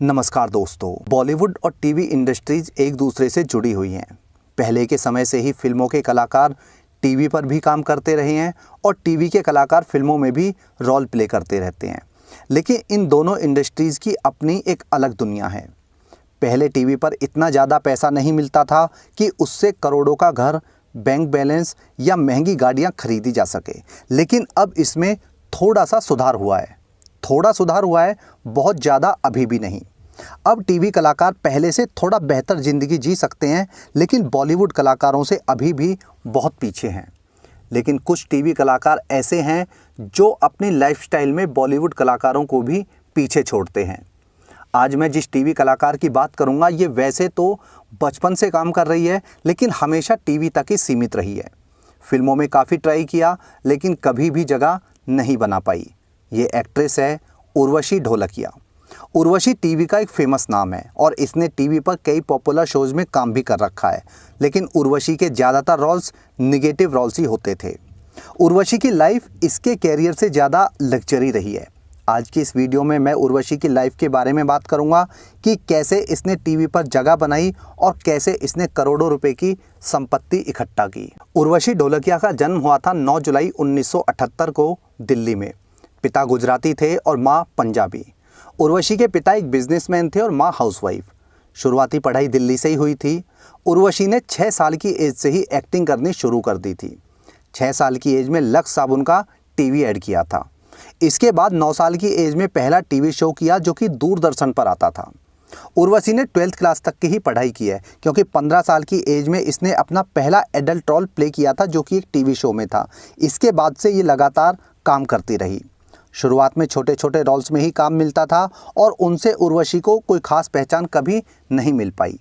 नमस्कार दोस्तों, बॉलीवुड और टीवी इंडस्ट्रीज एक दूसरे से जुड़ी हुई हैं। पहले के समय से ही फिल्मों के कलाकार टीवी पर भी काम करते रहे हैं और टीवी के कलाकार फिल्मों में भी रोल प्ले करते रहते हैं। लेकिन इन दोनों इंडस्ट्रीज़ की अपनी एक अलग दुनिया है। पहले टीवी पर इतना ज़्यादा पैसा नहीं मिलता था कि उससे करोड़ों का घर, बैंक बैलेंस या महंगी गाड़ियाँ खरीदी जा सके। लेकिन अब इसमें थोड़ा सा सुधार हुआ है, बहुत ज़्यादा अभी भी नहीं। अब टीवी कलाकार पहले से थोड़ा बेहतर ज़िंदगी जी सकते हैं, लेकिन बॉलीवुड कलाकारों से अभी भी बहुत पीछे हैं। लेकिन कुछ टीवी कलाकार ऐसे हैं जो अपनी लाइफस्टाइल में बॉलीवुड कलाकारों को भी पीछे छोड़ते हैं। आज मैं जिस टीवी कलाकार की बात करूंगा, ये वैसे तो बचपन से काम कर रही है, लेकिन हमेशा टीवी तक ही सीमित रही है। फिल्मों में काफ़ी ट्राई किया, लेकिन कभी भी जगह नहीं बना पाई। ये एक्ट्रेस है उर्वशी ढोलकिया। उर्वशी टीवी का एक फेमस नाम है और इसने टीवी पर कई पॉपुलर शोज़ में काम भी कर रखा है। लेकिन उर्वशी के ज़्यादातर रोल्स निगेटिव रोल्स ही होते थे। उर्वशी की लाइफ इसके कैरियर से ज़्यादा लग्जरी रही है। आज की इस वीडियो में मैं उर्वशी की लाइफ के बारे में बात करूंगा कि कैसे इसने टीवी पर जगह बनाई और कैसे इसने करोड़ों रुपए की संपत्ति इकट्ठा की। उर्वशी ढोलकिया का जन्म हुआ था 9 जुलाई 1978 को दिल्ली में। पिता गुजराती थे और माँ पंजाबी। उर्वशी के पिता एक बिजनेसमैन थे और माँ हाउसवाइफ। शुरुआती पढ़ाई दिल्ली से ही हुई थी। उर्वशी ने 6 साल की एज से ही एक्टिंग करनी शुरू कर दी थी। 6 साल की एज में लक्स साबुन का टीवी ऐड किया था। इसके बाद 9 साल की एज में पहला टीवी शो किया जो कि दूरदर्शन पर आता था। उर्वशी ने 12th क्लास तक की ही पढ़ाई की है, क्योंकि 15 साल की एज में इसने अपना पहला एडल्ट रोल प्ले किया था जो कि एक टीवी शो में था। इसके बाद से ये लगातार काम करती रही। शुरुआत में छोटे छोटे रोल्स में ही काम मिलता था और उनसे उर्वशी को कोई खास पहचान कभी नहीं मिल पाई।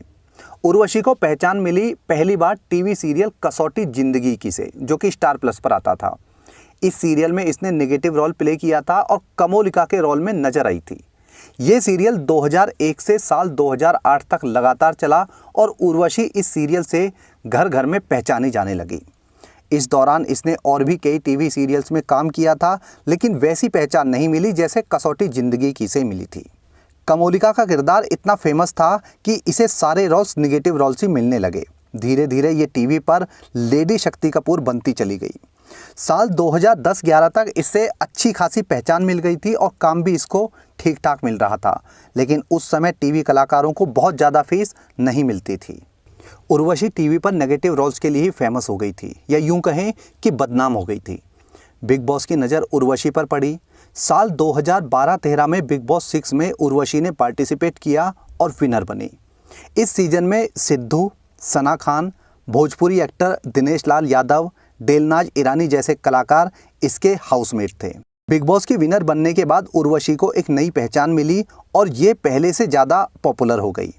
उर्वशी को पहचान मिली पहली बार टीवी सीरियल कसौटी जिंदगी की से, जो कि स्टार प्लस पर आता था। इस सीरियल में इसने नेगेटिव रोल प्ले किया था और कमोलिका के रोल में नजर आई थी। ये सीरियल 2001 से साल 2008 तक लगातार चला और उर्वशी इस सीरियल से घर घर में पहचानी जाने लगी। इस दौरान इसने और भी कई टीवी सीरियल्स में काम किया था, लेकिन वैसी पहचान नहीं मिली जैसे कसौटी जिंदगी की से मिली थी। कमोलिका का किरदार इतना फेमस था कि इसे सारे रोल्स निगेटिव रोल्स ही मिलने लगे। धीरे धीरे ये टीवी पर लेडी शक्ति कपूर बनती चली गई। साल 2010-11 तक इससे अच्छी खासी पहचान मिल गई थी और काम भी इसको ठीक ठाक मिल रहा था। लेकिन उस समय टीवी कलाकारों को बहुत ज़्यादा फीस नहीं मिलती थी। उर्वशी टीवी पर नेगेटिव रोल्स के लिए ही फेमस हो गई थी, या यूं कहें कि बदनाम हो गई थी। बिग बॉस की नज़र उर्वशी पर पड़ी। साल 2012-13 में बिग बॉस 6 में उर्वशी ने पार्टिसिपेट किया और विनर बनी। इस सीजन में सिद्धू, सना खान, भोजपुरी एक्टर दिनेश लाल यादव, डेलनाज ईरानी जैसे कलाकार इसके हाउसमेट थे। बिग बॉस की विनर बनने के बाद उर्वशी को एक नई पहचान मिली और ये पहले से ज़्यादा पॉपुलर हो गई।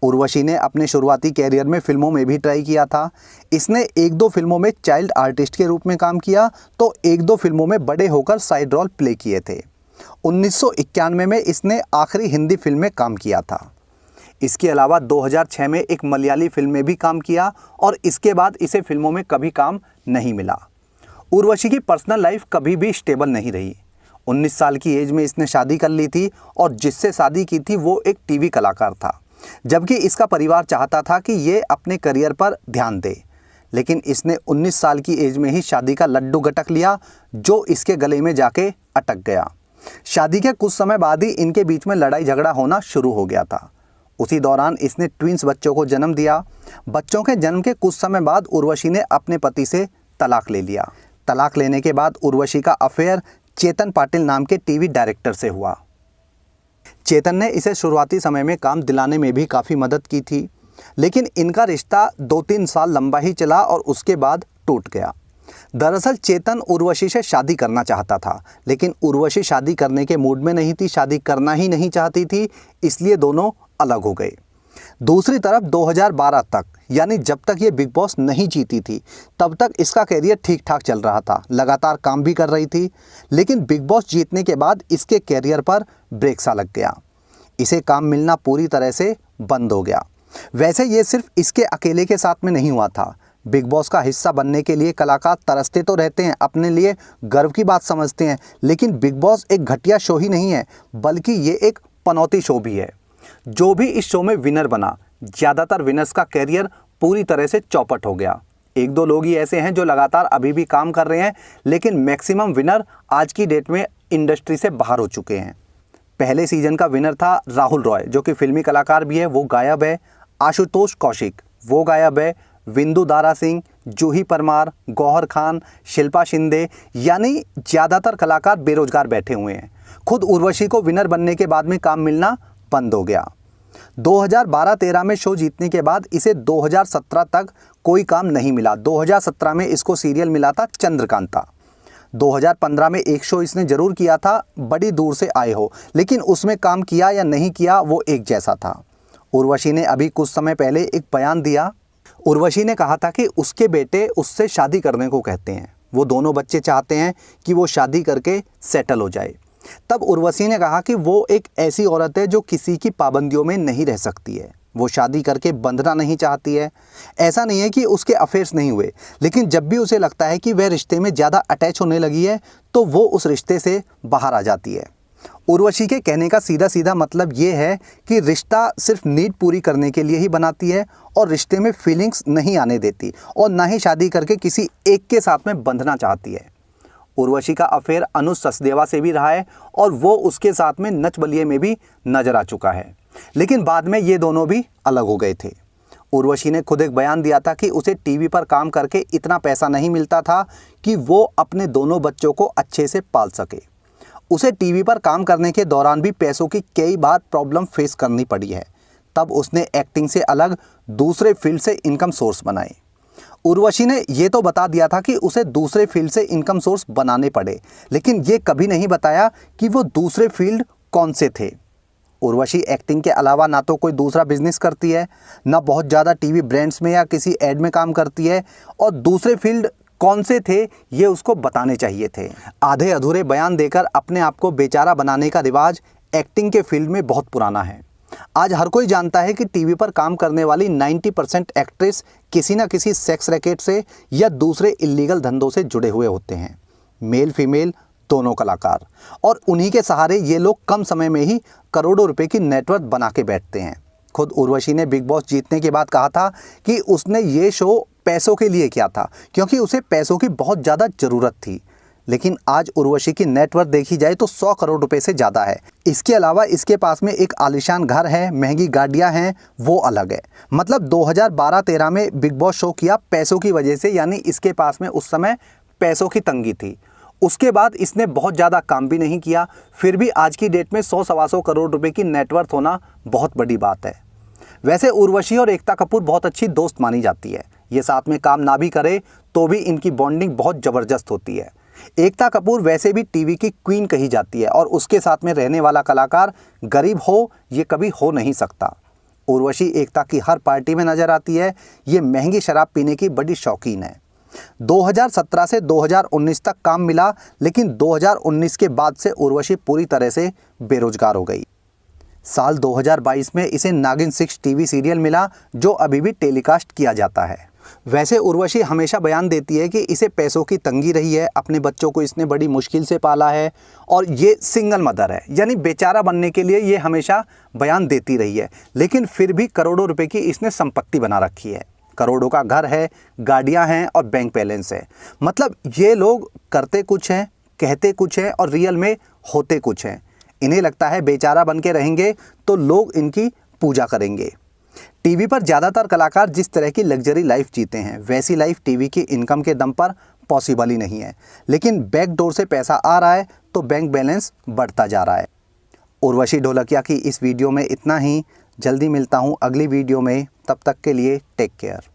उर्वशी ने अपने शुरुआती कैरियर में फिल्मों में भी ट्राई किया था। इसने 1-2 फिल्मों में चाइल्ड आर्टिस्ट के रूप में काम किया तो 1-2 फिल्मों में बड़े होकर साइड रोल प्ले किए थे। 1991 में इसने आखिरी हिंदी फिल्म में काम किया था। इसके अलावा 2006 में एक मलयाली फिल्म में भी काम किया और इसके बाद इसे फिल्मों में कभी काम नहीं मिला। उर्वशी की पर्सनल लाइफ कभी भी स्टेबल नहीं रही। 19 साल की एज में इसने शादी कर ली थी और जिससे शादी की थी वो एक टीवी कलाकार था, जबकि इसका परिवार चाहता था कि ये अपने करियर पर ध्यान दे। लेकिन इसने 19 साल की एज में ही शादी का लड्डू गटक लिया, जो इसके गले में जाके अटक गया। शादी के कुछ समय बाद ही इनके बीच में लड़ाई झगड़ा होना शुरू हो गया था। उसी दौरान इसने ट्विंस बच्चों को जन्म दिया। बच्चों के जन्म के कुछ समय बाद उर्वशी ने अपने पति से तलाक ले लिया। तलाक लेने के बाद उर्वशी का अफेयर चेतन पाटिल नाम के टीवी डायरेक्टर से हुआ। चेतन ने इसे शुरुआती समय में काम दिलाने में भी काफ़ी मदद की थी, लेकिन इनका रिश्ता 2-3 साल लंबा ही चला और उसके बाद टूट गया। दरअसल चेतन उर्वशी से शादी करना चाहता था, लेकिन उर्वशी शादी करने के मूड में नहीं थी, शादी करना ही नहीं चाहती थी, इसलिए दोनों अलग हो गए। दूसरी तरफ 2012 तक, यानी जब तक ये बिग बॉस नहीं जीती थी, तब तक इसका कैरियर ठीक ठाक चल रहा था, लगातार काम भी कर रही थी। लेकिन बिग बॉस जीतने के बाद इसके कैरियर पर ब्रेक सा लग गया। इसे काम मिलना पूरी तरह से बंद हो गया। वैसे ये सिर्फ इसके अकेले के साथ में नहीं हुआ था। बिग बॉस का हिस्सा बनने के लिए कलाकार तरसते तो रहते हैं, अपने लिए गर्व की बात समझते हैं, लेकिन बिग बॉस एक घटिया शो ही नहीं है, बल्कि ये एक पनौती शो भी है। जो भी इस शो में विनर बना, ज़्यादातर विनर्स का कैरियर पूरी तरह से चौपट हो गया। एक दो लोग ही ऐसे हैं जो लगातार अभी भी काम कर रहे हैं, लेकिन मैक्सिमम विनर आज की डेट में इंडस्ट्री से बाहर हो चुके हैं। पहले सीजन का विनर था राहुल रॉय, जो कि फिल्मी कलाकार भी है, वो गायब है। आशुतोष कौशिक, वो गायब है। विंदु दारा सिंह, जूही परमार, गौहर खान, शिल्पा शिंदे, यानी ज़्यादातर कलाकार बेरोजगार बैठे हुए हैं। खुद उर्वशी को विनर बनने के बाद में काम मिलना बंद हो गया। 2012-13 में शो जीतने के बाद इसे 2017 तक कोई काम नहीं मिला। 2017 में इसको सीरियल मिला था चंद्रकांता। 2015 में एक शो इसने ज़रूर किया था, बड़ी दूर से आए हो, लेकिन उसमें काम किया या नहीं किया वो एक जैसा था। उर्वशी ने अभी कुछ समय पहले एक बयान दिया। उर्वशी ने कहा था कि उसके बेटे उससे शादी करने को कहते हैं, वो दोनों बच्चे चाहते हैं कि वो शादी करके सेटल हो जाए। तब उर्वशी ने कहा कि वो एक ऐसी औरत है जो किसी की पाबंदियों में नहीं रह सकती है, वो शादी करके बंधना नहीं चाहती है। ऐसा नहीं है कि उसके अफेयर्स नहीं हुए, लेकिन जब भी उसे लगता है कि वह रिश्ते में ज़्यादा अटैच होने लगी है तो वो उस रिश्ते से बाहर आ जाती है। उर्वशी के कहने का सीधा सीधा मतलब ये है कि रिश्ता सिर्फ नीड पूरी करने के लिए ही बनाती है और रिश्ते में फीलिंग्स नहीं आने देती, और ना ही शादी करके किसी एक के साथ में बंधना चाहती है। उर्वशी का अफेयर अनुज सचदेवा से भी रहा है और वो उसके साथ में नच बलिए में भी नजर आ चुका है, लेकिन बाद में ये दोनों भी अलग हो गए थे। उर्वशी ने खुद एक बयान दिया था कि उसे टीवी पर काम करके इतना पैसा नहीं मिलता था कि वो अपने दोनों बच्चों को अच्छे से पाल सके। उसे टीवी पर काम करने के दौरान भी पैसों की कई बार प्रॉब्लम फेस करनी पड़ी है। तब उसने एक्टिंग से अलग दूसरे फील्ड से इनकम सोर्स बनाए। उर्वशी ने ये तो बता दिया था कि उसे दूसरे फील्ड से इनकम सोर्स बनाने पड़े, लेकिन ये कभी नहीं बताया कि वो दूसरे फील्ड कौन से थे। उर्वशी एक्टिंग के अलावा ना तो कोई दूसरा बिजनेस करती है, ना बहुत ज़्यादा टीवी ब्रांड्स में या किसी एड में काम करती है, और दूसरे फील्ड कौन से थे ये उसको बताने चाहिए थे। आधे अधूरे बयान देकर अपने आप को बेचारा बनाने का रिवाज एक्टिंग के फील्ड में बहुत पुराना है। आज हर कोई जानता है कि टीवी पर काम करने वाली 90% एक्ट्रेस किसी न किसी सेक्स रैकेट से या दूसरे इल्लीगल धंधों से जुड़े हुए होते हैं, मेल फीमेल दोनों कलाकार, और उन्हीं के सहारे ये लोग कम समय में ही करोड़ों रुपए की नेटवर्थ बना के बैठते हैं। खुद उर्वशी ने बिग बॉस जीतने के बाद कहा था कि उसने ये शो पैसों के लिए किया था, क्योंकि उसे पैसों की बहुत ज़्यादा ज़रूरत थी। लेकिन आज उर्वशी की नेटवर्थ देखी जाए तो 100 करोड़ रुपए से ज़्यादा है। इसके अलावा इसके पास में एक आलीशान घर है, महंगी गाड़ियां हैं, वो अलग है। मतलब 2012-13 में बिग बॉस शो किया पैसों की वजह से, यानी इसके पास में उस समय पैसों की तंगी थी। उसके बाद इसने बहुत ज़्यादा काम भी नहीं किया, फिर भी आज की डेट में 100-125 करोड़ रुपए की नेटवर्थ होना बहुत बड़ी बात है। वैसे उर्वशी और एकता कपूर बहुत अच्छी दोस्त मानी जाती है। ये साथ में काम ना भी करे तो भी इनकी बॉन्डिंग बहुत ज़बरदस्त होती है। एकता कपूर वैसे भी टीवी की क्वीन कही जाती है, और उसके साथ में रहने वाला कलाकार गरीब हो ये कभी हो नहीं सकता। उर्वशी एकता की हर पार्टी में नजर आती है। ये महंगी शराब पीने की बड़ी शौकीन है। 2017 से 2019 तक काम मिला, लेकिन 2019 के बाद से उर्वशी पूरी तरह से बेरोजगार हो गई। साल 2022 में इसे नागिन 6 टीवी सीरियल मिला, जो अभी भी टेलीकास्ट किया जाता है। वैसे उर्वशी हमेशा बयान देती है कि इसे पैसों की तंगी रही है, अपने बच्चों को इसने बड़ी मुश्किल से पाला है, और ये सिंगल मदर है, यानी बेचारा बनने के लिए ये हमेशा बयान देती रही है। लेकिन फिर भी करोड़ों रुपए की इसने संपत्ति बना रखी है। करोड़ों का घर है, गाड़ियां हैं और बैंक बैलेंस है। मतलब ये लोग करते कुछ हैं, कहते कुछ हैं और रियल में होते कुछ हैं। इन्हें लगता है बेचारा बन के रहेंगे तो लोग इनकी पूजा करेंगे। टीवी पर ज़्यादातर कलाकार जिस तरह की लग्जरी लाइफ जीते हैं, वैसी लाइफ टीवी की इनकम के दम पर पॉसिबल ही नहीं है। लेकिन बैकडोर से पैसा आ रहा है तो बैंक बैलेंस बढ़ता जा रहा है। उर्वशी ढोलकिया की इस वीडियो में इतना ही। जल्दी मिलता हूँ अगली वीडियो में, तब तक के लिए टेक केयर।